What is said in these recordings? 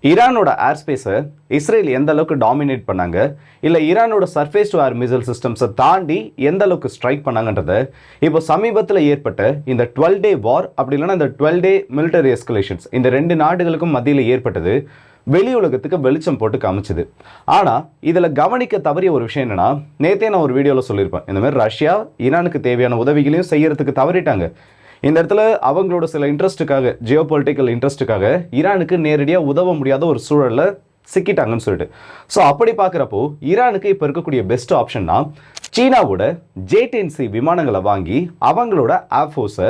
ஈரானோட ஏர் ஸ்பேஸை இஸ்ரேல் எந்த அளவுக்கு டாமினேட் பண்ணாங்க, இல்லை ஈரானோட சர்ஃபேஸ் டு ஏர் மிசைல் சிஸ்டம்ஸை தாண்டி எந்த அளவுக்கு ஸ்ட்ரைக் பண்ணாங்கன்றத இப்போ சமீபத்தில் ஏற்பட்ட இந்த 12-day வார் அப்படி இல்லைன்னா இந்த 12-day மிலிட்டரி எஸ்கலேஷன்ஸ் இந்த ரெண்டு நாடுகளுக்கும் மத்தியில் ஏற்பட்டது வெளி உலகத்துக்கு வெளிச்சம் போட்டு காமிச்சுது. ஆனால் இதில் கவனிக்க தவறிய ஒரு விஷயம் என்னன்னா, நேற்றே நான் ஒரு வீடியோவில் சொல்லியிருப்பேன், இந்த மாதிரி ரஷ்யா ஈரானுக்கு தேவையான உதவிகளையும் செய்யறதுக்கு தவறிட்டாங்க. இந்த இடத்துல அவங்களோட சில இன்ட்ரெஸ்ட்டுக்காக, ஜியோ பொலிட்டிக்கல் இன்ட்ரெஸ்ட்டுக்காக ஈரானுக்கு நேரடியாக உதவ முடியாத ஒரு சூழலில் சிக்கிட்டாங்கன்னு சொல்லிட்டு. ஸோ அப்படி பார்க்குறப்போ ஈரானுக்கு இப்போ இருக்கக்கூடிய பெஸ்ட் ஆப்ஷன்னா சீனாவோட J-10C விமானங்களை வாங்கி அவங்களோட ஏர்ஃபோர்ஸை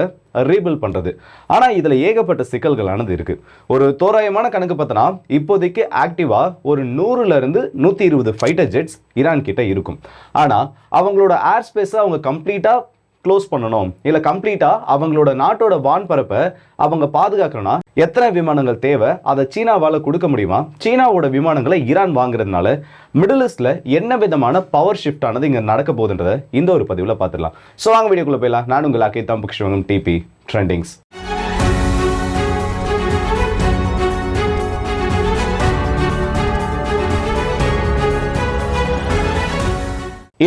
ரீபில்ட் பண்ணுறது. ஆனால் இதில் ஏகப்பட்ட சிக்கல்களானது இருக்குது. ஒரு தோராயமான கணக்கு பார்த்தோன்னா இப்போதைக்கு ஆக்டிவாக ஒரு 100லேருந்து 120 ஃபைட்டர் ஜெட்ஸ் ஈரான் கிட்ட இருக்கும். ஆனால் அவங்களோட ஏர் ஸ்பேஸை அவங்க கம்ப்ளீட்டாக க்ளோஸ் பண்ணணும், இல்லை கம்ப்ளீட்டாக அவங்களோட நாட்டோட வான்பரப்பை அவங்க பாதுகாக்கணும்னா எத்தனை விமானங்கள் தேவை, அதை சீனாவால் கொடுக்க முடியுமா? சீனாவோட விமானங்களை ஈரான் வாங்குறதுனால மிடில் ஈஸ்டில் என்ன விதமான பவர் ஷிஃப்ட் ஆனது இங்கே நடக்க போகுதுன்றதை இந்த ஒரு பதிவில் பார்த்துடலாம். ஸோ வாங்க வீடியோக்குள்ளே போயிடலாம். நான் உங்கள் அக்கை தம்புக்ஷ்வங்கம் டிபி ட்ரெண்டிங்ஸ்.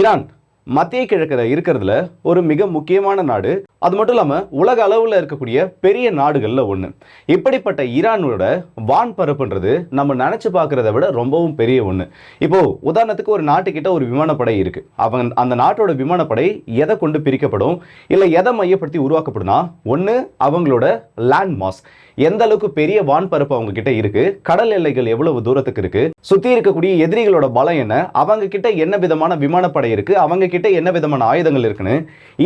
ஈரான் மத்திய கிழக்கில் இருக்கிறதுல ஒரு மிக முக்கியமான நாடு. அது மட்டும் இல்லாமல் உலக அளவில் இருக்கக்கூடிய பெரிய நாடுகளில் ஒன்று. இப்படிப்பட்ட ஈரானோட வான்பரப்புன்றது நம்ம நினச்சி பார்க்குறத விட ரொம்பவும் பெரிய ஒன்று. இப்போது உதாரணத்துக்கு ஒரு நாட்டுக்கிட்ட ஒரு விமானப்படை இருக்குது. அந்த நாட்டோட விமானப்படை எதை கொண்டு பிரிக்கப்படும், இல்லை எதை மையப்படுத்தி உருவாக்கப்படும்னா, ஒன்று அவங்களோட லேண்ட் மாஸ், எந்த அளவுக்கு பெரிய வான்பரப்பு அவங்க கிட்ட இருக்கு, கடல் எல்லைகள் எவ்வளவு தூரத்துக்கு இருக்கு, சுத்தி இருக்கக்கூடிய எதிரிகளோட பலம் என்ன, அவங்க கிட்ட என்ன விதமான விமானப்படை இருக்கு, அவங்க கிட்ட என்ன விதமான ஆயுதங்கள் இருக்குன்னு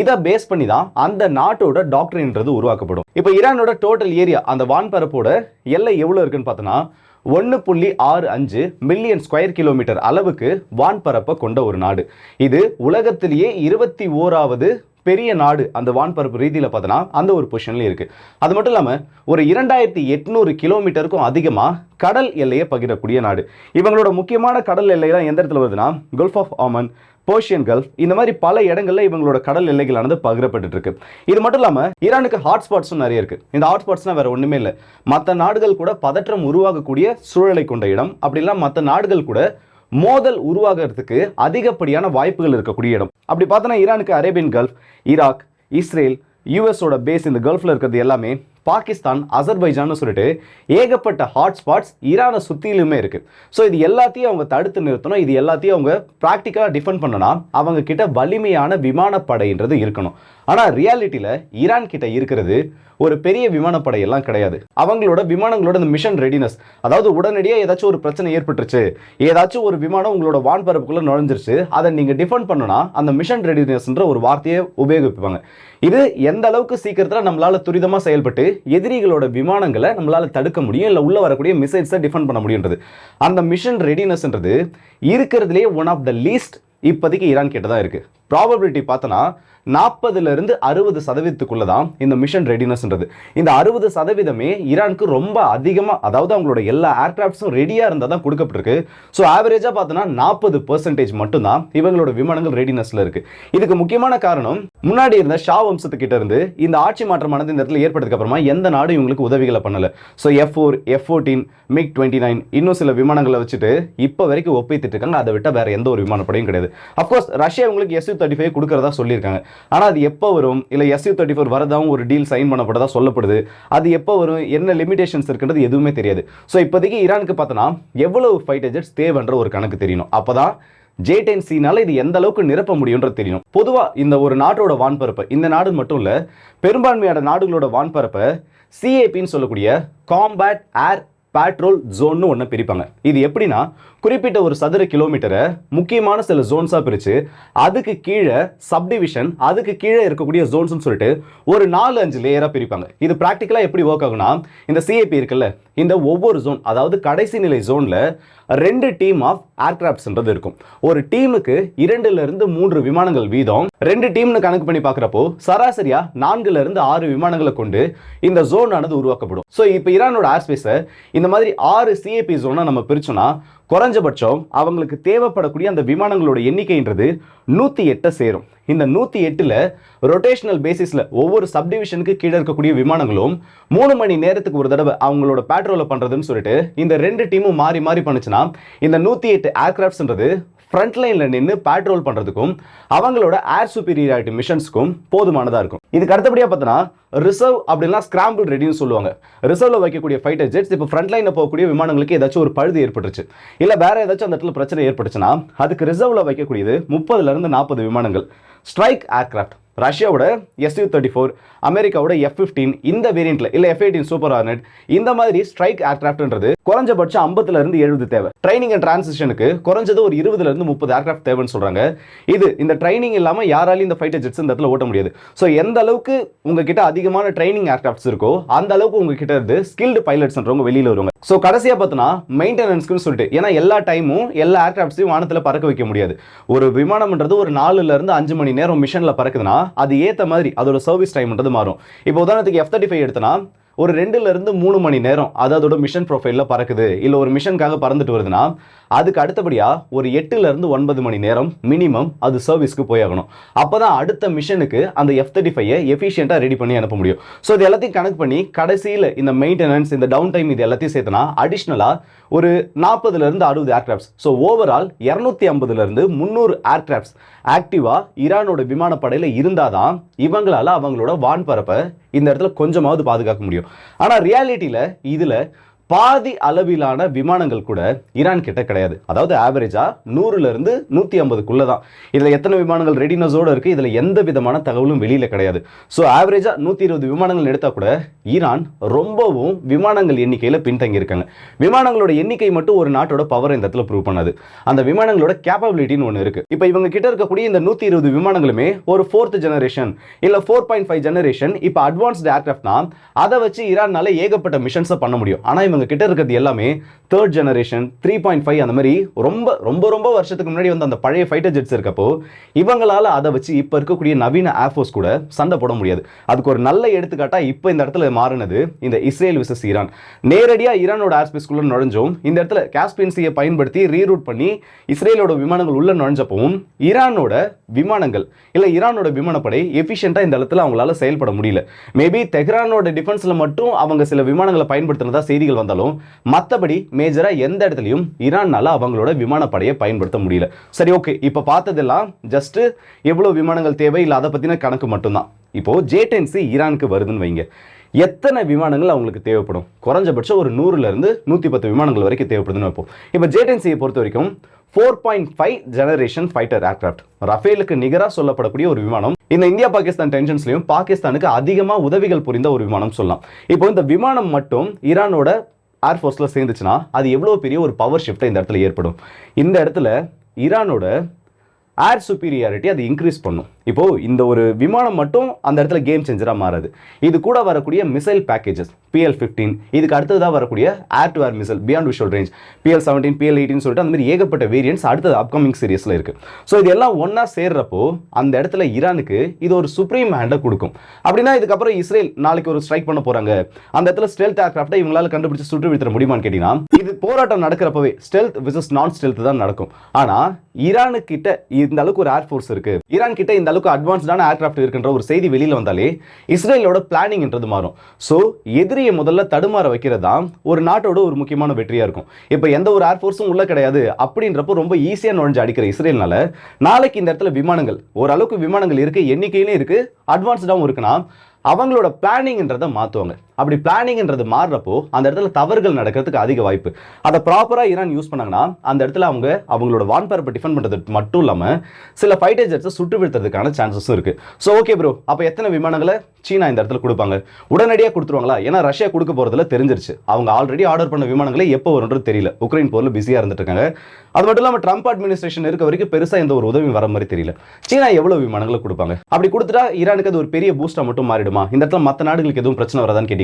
இதை பேஸ் பண்ணி தான் அந்த நாட்டோட டாக்டரின்றது உருவாக்கப்படும். இப்போ ஈரானோட டோட்டல் ஏரியா, அந்த வான்பரப்போட எல்லை எவ்வளவு இருக்குன்னு பார்த்தோன்னா 1.65 மில்லியன் ஸ்கொயர் கிலோமீட்டர் அளவுக்கு வான்பரப்பை கொண்ட ஒரு நாடு. இது உலகத்திலேயே 21வது பெரிய நாடு அந்த வான்பரப்பு ரீதியில் பார்த்தோன்னா அந்த ஒரு பொசிஷன்ல இருக்கு. அது மட்டும் இல்லாமல் ஒரு 2800 கிலோமீட்டருக்கும் அதிகமாக கடல் எல்லையை பகிரக்கூடிய நாடு. இவங்களோட முக்கியமான கடல் எல்லையெல்லாம் எந்த இடத்துல வருதுன்னா, gulf of Amen, Persian gulf, இந்த மாதிரி பல இடங்கள்ல இவங்களோட கடல் எல்லைகளானது பகிரப்பட்டு இருக்கு. இது மட்டும் இல்லாமல் ஈரானுக்கு ஹாட்ஸ்பாட்ஸும் நிறைய இருக்கு. இந்த ஹாட்ஸ்பாட்ஸ்னா வேற ஒண்ணுமே இல்லை, மற்ற நாடுகள் கூட பதற்றம் உருவாகக்கூடிய சூழலை கொண்ட இடம், அப்படிலாம் மற்ற நாடுகள் கூட மோதல் உருவாகிறதுக்கு அதிகப்படியான வாய்ப்புகள் இருக்கக்கூடிய இடம். அப்படி பார்த்தோன்னா ஈரானுக்கு அரேபியன் கல்ஃப், ஈராக், இஸ்ரேல், யூஎஸோட பேஸ் இந்த கல்ஃபில் இருக்கிறது எல்லாமே, பாகிஸ்தான், அசர்பைஜான்னு சொல்லிட்டு ஏகப்பட்ட ஹாட்ஸ்பாட்ஸ் ஈரானை சுற்றிலுமே இருக்குது. ஸோ இது எல்லாத்தையும் அவங்க தடுத்து நிறுத்தணும். இது எல்லாத்தையும் அவங்க ப்ராக்டிக்கலாக டிஃபெண்ட் பண்ணனா அவங்க கிட்ட வலிமையான விமானப்படைன்றது இருக்கணும். ஆனால் ரியாலிட்டியில் ஈரான் கிட்ட இருக்கிறது ஒரு பெரிய விமானப்படை எல்லாம் கிடையாது. அவங்களோட விமானங்களோட இந்த மிஷன் ரெடினஸ், அதாவது உடனடியாக ஏதாச்சும் ஒரு பிரச்சனை ஏற்பட்டுருச்சு, ஏதாச்சும் ஒரு விமானம் உங்களோட வான்பரப்புக்குள்ளே நுழைஞ்சிருச்சு, அதை நீங்கள் டிஃபெண்ட் பண்ணனா அந்த மிஷன் ரெடினஸ்ன்ற ஒரு வார்த்தையை உபயோகிப்பாங்க. இது எந்த அளவுக்கு சீக்கிரத்தில் நம்மளால துரிதமாக செயல்பட்டு எதிரிகளோட விமானங்களை நம்மளால தடுக்க முடியும், இல்லை உள்ள வரக்கூடிய மிசைல்ஸை டிஃபெண்ட் பண்ண முடியுன்றது. அந்த மிஷன் ரெடினஸ்ன்றது இருக்கிறதுலே ஒன் ஆஃப் த லீஸ்ட் இப்போதைக்கு ஈரான் கிட்ட தான் இருக்கு. ப்ராபபிலிட்டி பார்த்தோன்னா 40லேருந்து 60% தான் இந்த மிஷன் ரெடினஸ்ன்றது. இந்த 60% ஈரானுக்கு ரொம்ப அதிகமாக, அதாவது அவங்களோட எல்லா ஏர்கிராஃப்ட்ஸும் ரெடியாக இருந்தால் தான் கொடுக்கப்பட்டிருக்கு. ஸோ ஆவரேஜாக பார்த்தோன்னா 40% மட்டும்தான் இவங்களோட விமானங்கள் ரெடினஸில் இருக்கு. இதுக்கு முக்கியமான காரணம், முன்னாடி இருந்த ஷா வம்சத்துக்கிட்ட இருந்து இந்த ஆட்சி மாற்றமானது இந்த இடத்துல ஏற்பட்டதுக்கு அப்புறமா எந்த நாடும் இவங்களுக்கு உதவிகளை பண்ணல. ஸோ F4, F14, MiG-29 இன்னும் சில விமானங்களை வச்சுட்டு இப்போ வரைக்கும் ஒப்பித்துட்டு இருக்காங்க. அதை விட்டால் வேற எந்த ஒரு விமானப்படையும் கிடையாது. அப்கோர்ஸ் ரஷ்யா இவங்களுக்கு Su-35 கொடுக்கறதா சொல்லியிருக்காங்க. ஆனால் அது எப்போ வரும், இல்லை Su-34 வரதாவும் ஒரு டீல் சைன் பண்ணப்பட்டதா சொல்லப்படுது. அது எப்போ வரும், என்ன லிமிடேஷன்ஸ் இருக்குன்றது எதுவுமே தெரியாது. ஸோ இப்போதைக்கு ஈரானுக்கு பார்த்தோன்னா எவ்வளவு ஃபைட்டர் ஜெட்ஸ் தேவைன்ற ஒரு கணக்கு தெரியணும். அப்போதான் J-10Cனால இது எந்த அளவுக்கு நிரப்ப முடியும்ன்றது தெரியணும். பொதுவாக இந்த ஒரு நாட்டோட வான்பரப்பை, இந்த நாடு மட்டும் இல்லை பெரும்பான்மையான நாடுகளோட வான்பரப்பை CAPன்னு சொல்லக்கூடிய காம்பேட் ஏர் பேட்ரோல் ஜோன்னு ஒன்று பிரிப்பாங்க. இது எப்படின்னா, குறிப்பிட்ட ஒரு சதுர கிலோமீட்டரை முக்கியமான சில ஜோன்ஸாக பிரித்து அதுக்கு கீழே சப்டிவிஷன், அதுக்கு கீழே இருக்கக்கூடிய ஜோன்ஸ்னு சொல்லிட்டு ஒரு 4-5 லேயராக பிரிப்பாங்க. இது ப்ராக்டிக்கலாக எப்படி ஒர்க் ஆகுனா, இந்த CAP இருக்குல்ல, இந்த ஒவ்வொரு ஜோன், அதாவது கடைசி நிலை ஜோனில் 2 டீம் ஆஃப் ஏர்கிராஃப்ட்ஸ்ன்றது இருக்கும். ஒரு டீமுக்கு 2லேருந்து 3 விமானங்கள் வீதம். 2 டீம்னு கணக்கு பண்ணி பார்க்குறப்போ சராசரியா 4லேருந்து 6 விமானங்களை கொண்டு இந்த ஜோன் ஆனது உருவாக்கப்படும். ஸோ இப்போ ஈரானோட ஏர்ஸ்பேஸை இந்த மாதிரி 6 CAP ஜோனை நம்ம பிரிச்சோம்னா குறைஞ்சபட்சம் அவங்களுக்கு தேவைப்படக்கூடிய அந்த விமானங்களோட எண்ணிக்கைன்றது 108 சேரும். இந்த 108ல் ரொட்டேஷனல் பேசிஸ்ல ஒவ்வொரு சப்டிவிஷனுக்கு கீழே இருக்கக்கூடிய விமானங்களும் 3 மணி நேரத்துக்கு ஒரு தடவை அவங்களோட பேட்ரோலை பண்றதுன்னு சொல்லிட்டு இந்த 2 டீமும் மாறி மாறி பண்ணுச்சுன்னா இந்த 108 ஏர்கிராஃப்ட்ஸ்ன்றது ஃப்ரண்ட் லைன்ல நின்று பேட்ரோல் பண்றதுக்கும் அவங்களோட ஏர் சுப்பீரியாரிட்டி மிஷன்ஸ்க்கும் போதுமானதா இருக்கும். இதுக்கு அடுத்தபடியா பார்த்தோன்னா ரிசர்வ் அப்படின்னா ஸ்கிராம்பிள் ரெடின்னு சொல்லுவாங்க. ரிசர்வ்ல வைக்கக்கூடிய ஃபைட்டர் ஜெட்ஸ் இப்போ ஃப்ரண்ட் லைன்ல போகக்கூடிய விமானங்களுக்கு ஏதாச்சும் ஒரு பழுது ஏற்பட்டுச்சு, இல்ல வேற ஏதாச்சும் அந்த இடத்துல பிரச்சனை ஏற்பட்டுச்சுன்னா அதுக்கு ரிசர்வ்ல வைக்கக்கூடியது 30ல இருந்து 40 விமானங்கள். ஸ்ட்ரைக் ஏர்கிராஃப்ட் ரஷ்யாவோட Su-34, அமெரிக்காவோட F-15 இந்த வேரியன்ட்ல இல்ல F-18 சூப்பர் ஹார்னட் இந்த மாதிரி ஸ்ட்ரைக் ஏர்கிராஃப்ட்ன்றது குறைஞ்சபட்சம் 50ல இருந்து 70 தேவை. ட்ரைனிங் அண்ட் டிரான்சிஷனுக்கு குறைஞ்சது ஒரு 20ல இருந்து 30 ஏர்கிராஃப்ட் தேவைன்னு சொல்றாங்க. இந்த ட்ரைனிங் இல்லாம யாராலையும் இந்த ஃபைட்டர் ஜெட்ஸ் இந்த இடத்துல ஓட்ட முடியாது. ஸோ எந்த அளவுக்கு உங்ககிட்ட அதிகமான ட்ரைனிங் ஏர்கிராஃப்ட்ஸ் இருக்கோ அந்த அளவுக்கு உங்ககிட்ட இருந்து ஸ்கில்டு பைலட்ஸ்ன்றவங்க வெளியில வருவாங்க. ஸோ கடைசியா பார்த்தோன்னா மெயின்டெனன்ஸ்க்குன்னு சொல்லிட்டு, ஏன்னா எல்லா டைமும் எல்லா ஏர்கிராஃப்ட்ஸையும் வானத்துல பறக்க வைக்க முடியாது. ஒரு விமானம்ன்றது ஒரு 4ல இருந்து 5 மணி நேரம் மிஷன்ல பறக்குதுன்னா அது ஏத்த மாதிரி அதோட சர்வீஸ் டைம்ன்றது மாறும். இப்போ உதாரணத்துக்கு F-35 எடுத்தனா ஒரு 2ல இருந்து 3 மணி நேரம் அதோட மிஷன் ப்ரொஃபைல்ல பறக்குது, இல்ல ஒரு மிஷனுக்காக பறந்துட்டு வருதுன்னா அதுக்கு அடுத்தபடியா ஒரு 8ல இருந்து 9 மணி நேரம் மினிமம் அது சர்வீஸ்க்கு போயாகணும். அப்பதான் அடுத்த மிஷனுக்கு அந்த F-35 எஃபிஷியண்டா ரெடி பண்ணி அனுப்ப முடியும். ஸோ இது எல்லாத்தையும் கனெக்ட் பண்ணி கடைசியில் இந்த மெயின்டெனன்ஸ் இந்த டவுன் டைம் இது எல்லாத்தையும் சேர்த்தனா அடிஷ்னலா ஒரு 40ல இருந்து 60 ஏர்கிராஃப்ட்ஸ். ஸோ ஓவரால் 250ல இருந்து 300 ஏர்கிராஃப்ட்ஸ் ஆக்டிவா ஈரானோட விமானப்படையில இருந்தாதான் இவங்களால அவங்களோட வான்பரப்பை இந்த இடத்துல கொஞ்சமாவது பாதுகாக்க முடியும். ஆனா ரியாலிட்டியில இதுல பாதி அளவிலான விமானங்கள் கூட ஈரான் கிட்ட கிடையாது. அதாவது ஆவரேஜா 100ல இருந்து 150க்குள்ள தான். இதுல எத்தனை விமானங்கள் ரெடினஸோட இருக்கு, இதுல எந்த விதமான தகவலும் வெளியில கிடையாது. ஸோ ஆவரேஜா 120 விமானங்கள் எடுத்தா கூட ஈரான் ரொம்பவும் விமானங்கள் எண்ணிக்கையில பின்தங்கி இருக்காங்க. விமானங்களோட எண்ணிக்கை மட்டும் ஒரு நாட்டோட பவர் இந்த இடத்துல ப்ரூவ் பண்ணாது. அந்த விமானங்களோட கேப்பபிலிட்டின்னு ஒன்று இருக்கு. இப்போ இவங்க கிட்ட இருக்கக்கூடிய இந்த 120 விமானங்களுமே ஒரு 4th ஜெனரேஷன் இல்ல 4.5 ஜெனரேஷன் இப்போ அட்வான்ஸ்டு ஏர்கிராஃப்ட்னா அதை வச்சு ஈரானால ஏகப்பட்ட மிஷன்ஸை பண்ண முடியும். ஆனா இவங்க கிட்ட இருக்கிறது எல்லாமே 3rd ஜெனரேஷன் 3.5 அந்த மாதிரி ரொம்ப ரொம்ப ரொம்ப வருஷத்துக்கு முன்னாடி வந்து அந்த பழைய ஃபைட்டர் ஜெட்ஸ் இருக்கப்போ இவங்களால அதை வச்சு இப்ப இருக்கக்கூடிய நவீன ஏர்ஃபோர்ஸ் கூட சண்டை போட முடியாது. அதுக்கு ஒரு நல்ல எடுத்துக்காட்டா இப்ப இந்த இடத்துல மாறினது இந்த இஸ்ரேல் விசஸ் ஈரான். நேரடியா ஈரானோட ஏர்ஸ்பேஸ்க்குள்ள நுழைஞ்சும் இந்த இடத்துல காஸ்பியன் சீயை பயன்படுத்தி ரீரூட் பண்ணி இஸ்ரேலோட விமானங்கள் உள்ள நுழைஞ்சப்பவும் ஈரானோட விமானங்கள் இல்ல ஈரானோட விமானப்படை எஃபிஷியண்டா இந்த இடத்துல அவங்களால செயல்பட முடியல. மேபி தெஹ்ரானோட டிஃபென்ஸ்ல மட்டும் அவங்க சில விமானங்களை பயன்படுத்தினதா செய்திகள் வந்தாலும் மற்றபடி மேஜரா எந்த இடத்துலையும் ஈரானால அவங்களோட விமானப்படையை பயன்படுத்த முடியல. சரி, ஓகே, இப்ப பார்த்ததெல்லாம் ஜஸ்ட் எவ்வளவு விமானங்கள் தேவை இல்ல அதை பத்தின கணக்கு மட்டும்தான். இப்போ J-10C ஈரானுக்கு வருதுன்னு வைங்க, எத்தனை விமானங்கள் அவங்களுக்கு தேவைப்படும்? குறைஞ்சபட்சம் ஒரு 100ல இருந்து 110 விமானங்கள் வரைக்கும் தேவைப்படுதுன்னு வைப்போம். இப்போ J-10C பொறுத்த வரைக்கும் 4.5 ஜெனரேஷன் ஃபைட்டர் ஏர்கிராஃப்ட், ரஃபேலுக்கு நிகரா சொல்லப்படக்கூடிய ஒரு விமானம். இந்த இந்தியா பாகிஸ்தான் டென்ஷன்ஸ்லயும் பாகிஸ்தானுக்கு அதிகமா உதவிகள் புரிந்த ஒரு விமானம் சொல்லலாம். இப்போ இந்த விமானம் மட்டும் ஈரானோட ஏர்ஃபோர்ஸ்ல சேர்ந்துச்சுன்னா அது எவ்வளவு பெரிய ஒரு பவர் ஷிஃப்ட் இந்த இடத்துல ஏற்படும். இந்த இடத்துல ஈரானோட ஏர் சுப்பீரியாரிட்டி அது இன்க்ரீஸ் பண்ணும். இப்போ இந்த ஒரு விமானம் மட்டும் அந்த இடத்துல கேம் சேஞ்சரா மாறாது. இது கூட வரக்கூடிய மிசைல் பேக்கேஜஸ் PL-15, இதுக்கு அடுத்ததாக வரக்கூடிய air to air missile beyond visual range PL-17 PL-18 சொல்லிட்டு அந்த மாதிரி ஏகப்பட்ட வேரியன்ட்ஸ் அடுத்தது அப்கமிங் சீரியஸ்ல இருக்கு. ஸோ இது எல்லாம் ஒன்னா சேர்றப்போ அந்த இடத்துல ஈரானுக்கு இது ஒரு சுப்ரீம் ஹேண்டை கொடுக்கும். அப்படின்னா இதுக்கப்புறம் இஸ்ரேல் நாளைக்கு ஒரு ஸ்ட்ரைக் பண்ண போறாங்க, அந்த இடத்துல ஸ்டெல்த் ஏர்கிராஃப்டை இவங்களால கண்டுபிடிச்சு சுட்டு வீழ்த்த முடியுமான்னு கேட்டீங்கன்னா இது போராட்டம் நடக்கிறப்பவே ஸ்டெல்த் விசஸ் நான் ஸ்டெல்த் தான் நடக்கும். ஆனா ஈரானு கிட்ட இந்த அளவுக்கு ஒரு ஏர்ஃபோர்ஸ் இருக்கு, ஈரான் கிட்ட இந்த அளவுக்கு அட்வான்ஸ்டான ஏர்கிராஃப்ட் இருக்குன்ற ஒரு செய்தி வெளியில வந்தாலே இஸ்ரேலோட பிளானிங்ன்றது மாறும். ஸோ எதிரியை முதல்ல தடுமாற வைக்கிறது தான் ஒரு நாட்டோட ஒரு முக்கியமான வெற்றியா இருக்கும். இப்போ எந்த ஒரு ஏர்ஃபோர்ஸும் உள்ள கிடையாது அப்படின்றப்போ ரொம்ப ஈஸியா நுழைஞ்சு அடிக்கிற இஸ்ரேல்னால நாளைக்கு இந்த இடத்துல விமானங்கள் ஓரளவுக்கு விமானங்கள் இருக்கு, எண்ணிக்கையிலும் இருக்கு, அட்வான்ஸ்டாகவும் இருக்குன்னா அவங்களோட பிளானிங்ன்றதை மாற்றுவாங்க. அப்படி பிளானிங்ன்றது மாறுறப்போ அந்த இடத்துல தவறுகள் நடக்கிறதுக்கு அதிக வாய்ப்பு. அதை ப்ராப்பராக ஈரான் யூஸ் பண்ணாங்கன்னா அந்த இடத்துல அவங்களோட வான்பரப்பை டிஃபெண்ட் பண்ணுறது மட்டும் இல்லாமல் சில ஃபைட்டர் ஜெட்ஸை சுட்டு வீழ்த்துறதுக்கான சான்சஸும் இருக்குது. ஸோ ஓகே ப்ரோ, அப்போ எத்தனை விமானங்களை சீனா இந்த இடத்துல கொடுப்பாங்க? உடனடியாக கொடுத்துருவாங்களா? ஏன்னா ரஷ்யா கொடுக்க போகிறதுல தெரிஞ்சிருச்சு. அவங்க ஆல்ரெடி ஆர்டர் பண்ண விமானங்களே எப்போ வரும்ன்றது தெரியல. உக்ரைன் போரில் பிஸியாக இருந்துட்டு இருக்காங்க. அது மட்டும் இல்லாமல் ட்ரம்ப் அட்மினிஸ்ட்ரேஷன் இருக்க வரைக்கும் பெருசாக எந்த ஒரு உதவியும் வர மாதிரி தெரியல. சீனா எவ்வளோ விமானங்களை கொடுப்பாங்க? அப்படி கொடுத்துட்டா ஈரானுக்கு அது ஒரு பெரிய பூஸ்டாக மட்டும் மாறிடுமா? இந்த இடத்துல மற்ற நாடுகளுக்கு எதுவும் பிரச்சனை வராதான்னு கேட்டிங்கன்னா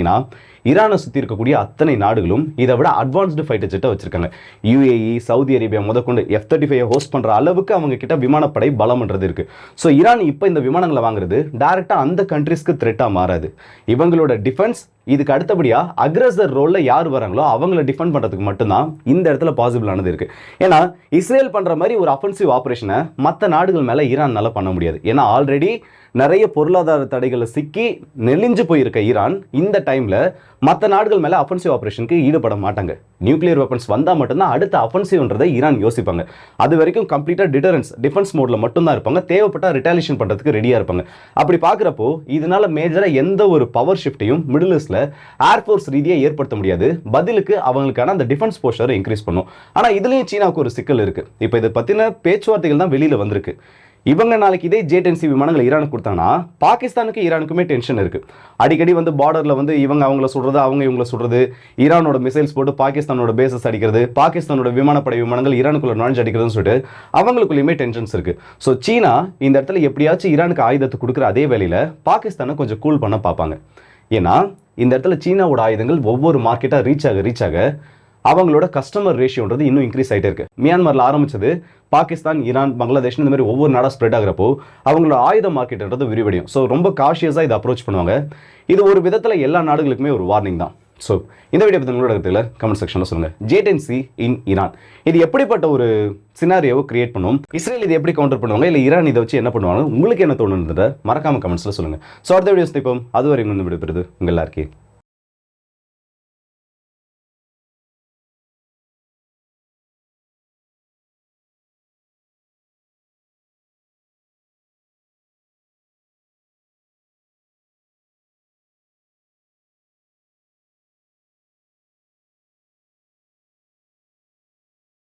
ஈரானை சுற்றி இருக்கக்கூடிய அத்தனை நாடுகளும் இதை விட அட்வான்ஸ்டு ஃபைட்டர் ஜெட்டை வச்சிருக்காங்க. UAE, சவுதி அரேபியா முதற்கொண்டு F-35 ஹோஸ்ட் பண்ற அளவுக்கு அவங்க கிட்ட விமானப்படை பலம்ன்றது இருக்கு. ஸோ ஈரான் இப்போ இந்த விமானங்களை வாங்குறது டைரக்டா அந்த கண்ட்ரிஸ்க்கு த்ரெட்டா மாறாது. இவங்களோட டிஃபென்ஸ் இதுக்கு அடுத்தபடியா அக்ரஸர் ரோல்ல யார் வராங்களோ அவங்கள டிஃபெண்ட் பண்றதுக்கு மட்டும்தான் இந்த இடத்துல பாசிபிள் ஆனது இருக்கு. ஏன்னா இஸ்ரேல் பண்ற மாதிரி ஒரு அஃபென்சிவ் ஆபரேஷனை மற்ற நாடுகள் மேல ஈரான்னால பண்ண முடியாது. ஏன்னா ஆல்ரெடி நிறைய பொருளாதார தடைகளை சிக்கி நெளிஞ்சு போயிருக்க ஈரான் இந்த டைம்ல மற்ற நாடுகள் மேல அஃபென்சிவ் ஆபரேஷனுக்கு ஈடுபட மாட்டாங்க. நியூக்ளியர் வெப்பன்ஸ் வந்தா மட்டும்தான் அடுத்த அஃபென்சிவ்ன்றதை ஈரான் யோசிப்பாங்க. அது வரைக்கும் கம்ப்ளீட்டா டிஃபென்ஸ் மோட்ல மட்டும்தான் இருப்பாங்க. தேவைப்பட்ட ரிட்டாலியேஷன் பண்றதுக்கு ரெடியா இருப்பாங்க. அப்படி பாக்குறப்போ இதனால மேஜரா எந்த ஒரு பவர் ஷிஃப்ட்டையும் மிடில் ஈஸ்ட்ல ஏர்ஃபோர்ஸ் ரீதியா ஏற்படுத்த முடியாது. பதிலுக்கு அவங்களுக்கான அந்த டிஃபென்ஸ் போஸ்டரை இன்க்ரீஸ் பண்ணும். ஆனா இதுலயும் சீனாவுக்கு ஒரு சிக்கல் இருக்கு. இப்போ இதை பத்தின பேச்சுவார்த்தைகள் தான் வெளியில வந்திருக்கு. இவங்க நாளைக்கு இதே J-10C விமானங்களை ஈரானுக்கு கொடுத்தாங்கன்னா பாகிஸ்தானுக்கு ஈரானுக்குமே டென்ஷன் இருக்கு. அடிக்கடி வந்து பார்டர்ல வந்து இவங்க அவங்கள சுடுறது, அவங்க இவங்கள சுடுறது, ஈரானோட மிசைல்ஸ் போட்டு பாகிஸ்தானோட பேசஸ் அடிக்கிறது, பாகிஸ்தானோட விமானப்படை விமானங்கள் ஈரானுக்குள்ள நுழைஞ்சு அடிக்கிறதுன்னு சொல்லிட்டு அவங்களுக்குள்ளேயுமே டென்ஷன்ஸ் இருக்கு. ஸோ சீனா இந்த இடத்துல எப்படியாச்சும் ஈரானுக்கு ஆயுதத்தை கொடுக்குற அதே வேளையில பாகிஸ்தானை கொஞ்சம் கூல் பண்ண பார்ப்பாங்க. ஏன்னா இந்த இடத்துல சீனாவோட ஆயுதங்கள் ஒவ்வொரு மார்க்கெட்டா ரீச் ஆக அவங்களோட கஸ்டமர் ரேஷியோன்றது இன்னும் இன்க்ரீஸ் ஆகிட்டே இருக்கு. மியான்மரில் ஆரம்பிச்சது பாகிஸ்தான், ஈரான், பங்களாதேஷ் இந்த மாதிரி ஒவ்வொரு நாடாக ஸ்ப்ரெட் ஆகிறப்போ அவங்களோட ஆயுத மார்க்கெட்ன்றது விரிவடையும். ஸோ ரொம்ப காஷியஸாக இதை அப்ரோச் பண்ணுவாங்க. இது ஒரு விதத்தில் எல்லா நாடுகளுக்குமே ஒரு வார்னிங் தான். ஸோ இந்த வீடியோ பற்றி உங்களோட கருத்துல கமெண்ட் செக்ஷனில் சொல்லுங்கள். J-10C இன் ஈரான் இது எப்படிப்பட்ட ஒரு சினாரியோவை கிரியேட் பண்ணும், இஸ்ரேல் இதை எப்படி கவுண்டர் பண்ணுவாங்க, இல்லை ஈரான் இதை வச்சு என்ன பண்ணுவாங்க, உங்களுக்கு என்ன தோணுன்றதை மறக்காம கமெண்ட்ஸில் சொல்லுங்கள். ஸோ அடுத்த வீடியோஸ் இப்போ அதுவரை இன்னும் விடுபடுது உங்கள் எல்லாருக்கே.